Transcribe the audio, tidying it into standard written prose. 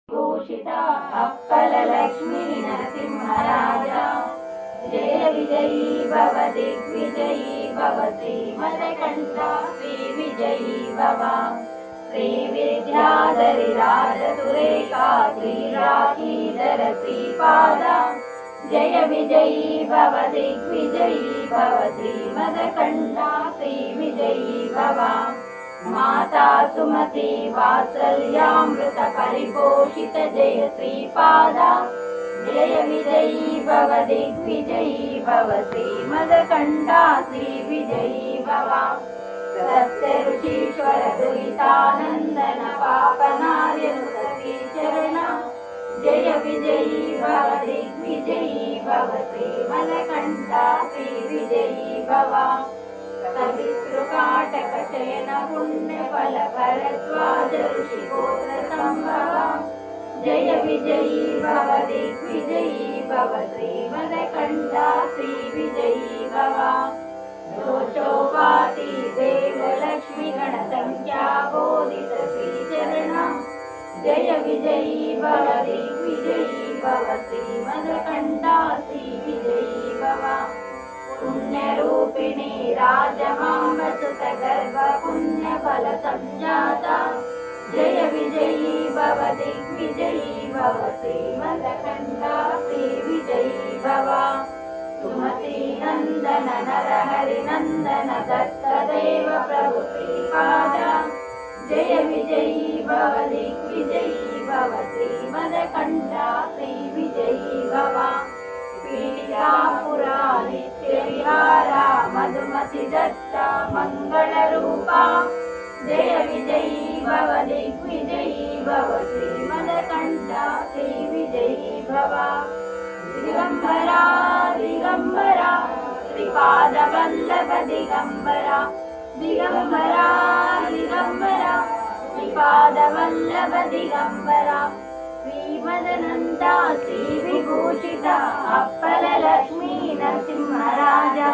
भूषिता अप्पलक्ष्मी नरसिंहराजा जय विजयी भव दिग्विजयी भव श्रीमदकण्ठा श्रीविजयी भव श्रीविद्याधरि राजसुरेखा श्रीराखीधर श्रीपादा जय विजयी भव दिग्विजयी भव श्रीमदकण्ठा श्रीविजयी भव माता सुमति वात्सल्यामृत परिपोषित जय श्रीपादा जय विजयी भव दिग्विजयी भव श्रीमदकण्ठा श्रीविजयी भव सत्य ऋषीश्वर दुरितानन्दन पापनार्यनुत श्रीचरण जय विजयी भव दिग्विजयी भव श्रीमदकण्ठा श्रीविजयी भव कवितृकाटक शयन पुण्यफल भरद्वाज ऋषिगोत्र संभव जय विजयी भव दिग्विजयी भव श्रीमदकण्ठा श्रीविजयी भव दोषोपाति देवलक्ष्मी गणसंख्या बोधित श्रीचरण जय विजयी भव दिग्विजयी भव श्रीमदकण्ठा श्रीविजयी भव पुण्यरूपिणी राजमामसुत गर्भ पुण्यफल संजाता जय विजयी भव दिग्विजयी भव श्रीमदकण्ठा श्रीविजयी भव सुमती नन्दन नरहरि नन्दन दत्तदेव प्रभु श्रीपादा जय विजयी भव दिग्विजयी भव श्रीमदकण्ठा श्रीविजयी भव पीठिकापुरा नित्यविहारा मधुमति दत्ता मङ्गलरूपा जय विजयी भव दिग्विजयी भव श्रीमदकण्ठा श्रीविजयी भव दिगम्बरा दिगम्बरा श्रीपादवल्लभ दिगम्बरा दिगम्बरा दिगम्बरा श्रीपादवल्लभ दिगम्बरा श्रीमदनन्दा श्रीविभूषिता अप्पलक्ष्मी नरसिंहराजा